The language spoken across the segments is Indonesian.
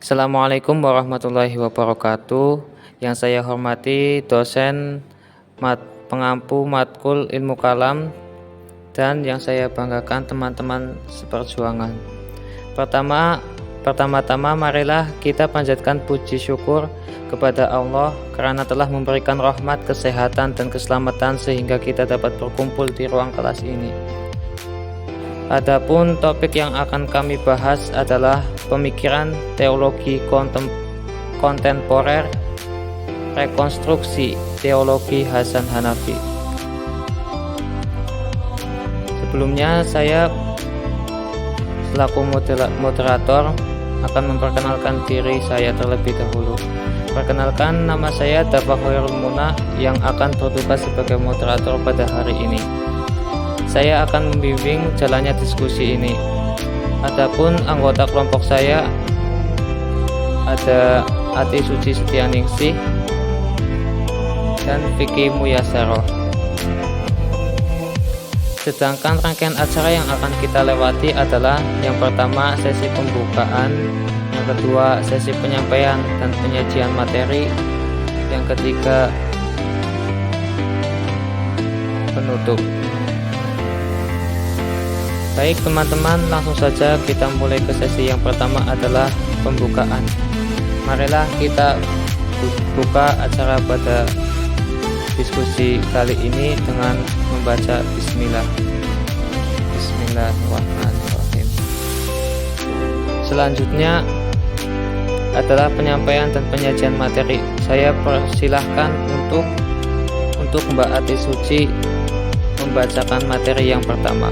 Assalamualaikum warahmatullahi wabarakatuh. Yang saya hormati dosen pengampu matkul ilmu kalam dan yang saya banggakan teman-teman seperjuangan. Pertama-tama marilah kita panjatkan puji syukur kepada Allah karena telah memberikan rahmat, kesehatan dan keselamatan sehingga kita dapat berkumpul di ruang kelas ini. Adapun topik yang akan kami bahas adalah pemikiran teologi kontemporer, rekonstruksi teologi Hasan Hanafi. Sebelumnya saya selaku moderator akan memperkenalkan diri saya terlebih dahulu. Perkenalkan, nama saya Dafa Khairul Munah yang akan bertugas sebagai moderator pada hari ini. Saya akan membimbing jalannya diskusi ini. Adapun anggota kelompok saya ada Ati Suci Setianingsih dan Vicky Muyasaro. Sedangkan rangkaian acara yang akan kita lewati adalah yang pertama sesi pembukaan, yang kedua sesi penyampaian dan penyajian materi, yang ketiga penutup. Baik teman-teman, langsung saja kita mulai ke sesi yang pertama adalah pembukaan. Marilah kita buka acara pada diskusi kali ini dengan membaca Bismillah. Bismillahirrahmanirrahim. Selanjutnya adalah penyampaian dan penyajian materi. Saya persilahkan untuk Mbak Ati Suci membacakan materi yang pertama.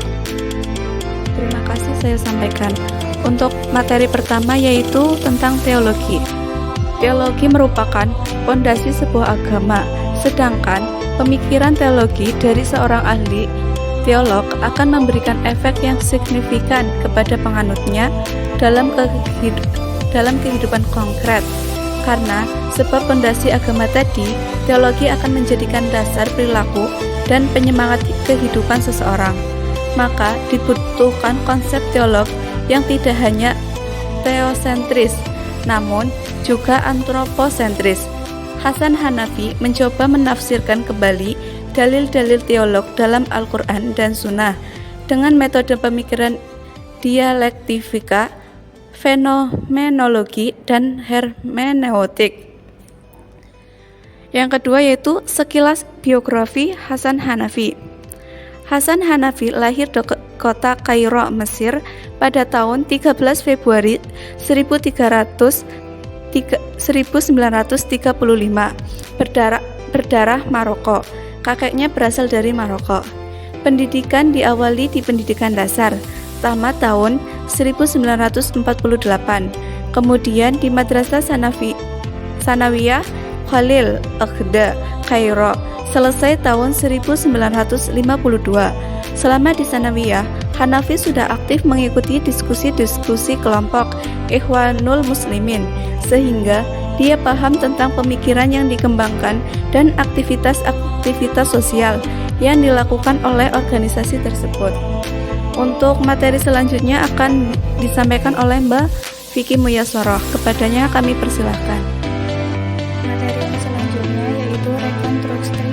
Terima kasih, saya sampaikan. Untuk materi pertama yaitu tentang teologi. Teologi merupakan fondasi sebuah agama, sedangkan pemikiran teologi dari seorang ahli teolog akan memberikan efek yang signifikan kepada penganutnya dalam kehidupan konkret. Karena sebab fondasi agama tadi, teologi akan menjadikan dasar perilaku dan penyemangat kehidupan seseorang. Maka dibutuhkan konsep teolog yang tidak hanya teosentris, namun juga antroposentris. Hasan Hanafi mencoba menafsirkan kembali dalil-dalil teolog dalam Al-Quran dan Sunnah dengan metode pemikiran dialektika, fenomenologi, dan hermeneutik. Yang kedua yaitu sekilas biografi Hasan Hanafi. Hasan Hanafi lahir di kota Kairo, Mesir pada tahun 13 Februari 1935, berdarah Maroko. Kakeknya berasal dari Maroko. Pendidikan diawali di pendidikan dasar, tamat tahun 1948. Kemudian di Madrasah Sanawiyah Khalil Aghda, Kairo, selesai tahun 1952. Selama di Sanawiyah, Hanafi sudah aktif mengikuti diskusi-diskusi kelompok Ikhwanul Muslimin, sehingga dia paham tentang pemikiran yang dikembangkan dan aktivitas-aktivitas sosial yang dilakukan oleh organisasi tersebut. Untuk materi selanjutnya akan disampaikan oleh Mbak Vicky Muyasaro. Kepadanya kami persilahkan. Materi yang selanjutnya yaitu rekonstruksi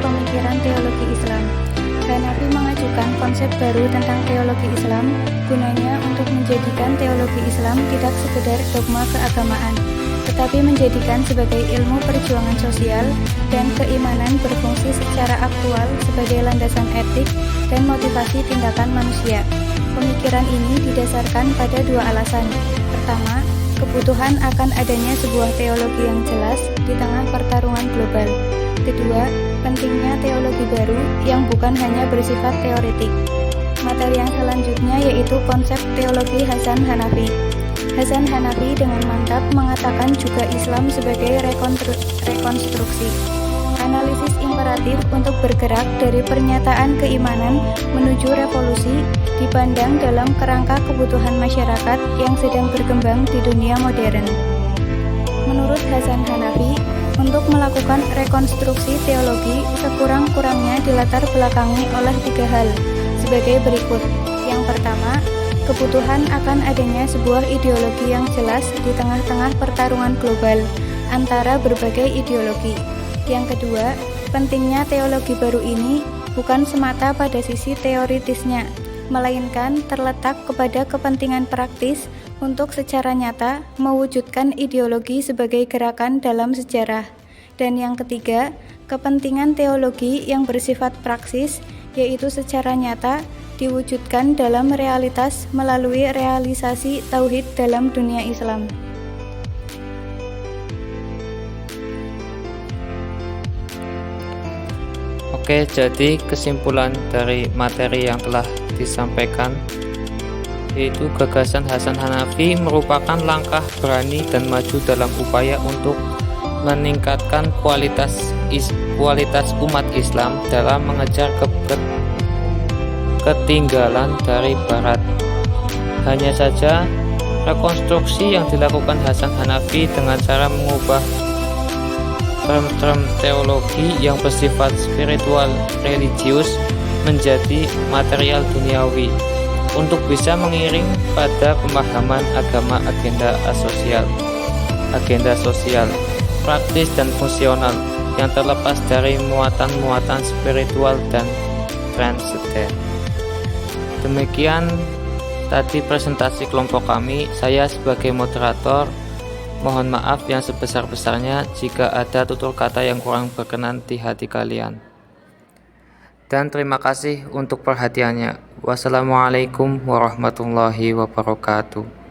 pemikiran teologi Islam. Hanafi mengajukan konsep baru tentang teologi Islam, gunanya untuk menjadikan teologi Islam tidak sekedar dogma keagamaan, tetapi menjadikan sebagai ilmu perjuangan sosial dan keimanan berfungsi secara aktual sebagai landasan etik dan motivasi tindakan manusia. Pemikiran ini didasarkan pada dua alasan. Pertama, kebutuhan akan adanya sebuah teologi yang jelas di tengah pertarungan global. Kedua, pentingnya teologi baru yang bukan hanya bersifat teoretik. Materi yang selanjutnya yaitu konsep teologi Hasan Hanafi. Hasan Hanafi dengan mantap mengatakan juga Islam sebagai rekonstruksi. Analisis imperatif untuk bergerak dari pernyataan keimanan menuju revolusi dipandang dalam kerangka kebutuhan masyarakat yang sedang berkembang di dunia modern. Menurut Hasan Hanafi, untuk melakukan rekonstruksi teologi sekurang-kurangnya dilatar belakangi oleh tiga hal sebagai berikut. Yang pertama, kebutuhan akan adanya sebuah ideologi yang jelas di tengah-tengah pertarungan global antara berbagai ideologi. Yang kedua, pentingnya teologi baru ini bukan semata pada sisi teoritisnya, melainkan terletak kepada kepentingan praktis untuk secara nyata mewujudkan ideologi sebagai gerakan dalam sejarah. Dan yang ketiga, kepentingan teologi yang bersifat praksis, yaitu secara nyata diwujudkan dalam realitas melalui realisasi tauhid dalam dunia Islam. Oke, jadi kesimpulan dari materi yang telah disampaikan yaitu gagasan Hasan Hanafi merupakan langkah berani dan maju dalam upaya untuk meningkatkan kualitas umat Islam dalam mengejar ketinggalan dari Barat. Hanya saja rekonstruksi yang dilakukan Hasan Hanafi dengan cara mengubah term-term teologi yang bersifat spiritual religius menjadi material duniawi untuk bisa mengiring pada pemahaman agama agenda sosial, praktis dan fungsional yang terlepas dari muatan-muatan spiritual dan transenden. Demikian tadi presentasi kelompok kami. Saya sebagai moderator mohon maaf yang sebesar-besarnya jika ada tutur kata yang kurang berkenan di hati kalian. Dan terima kasih untuk perhatiannya. Wassalamualaikum warahmatullahi wabarakatuh.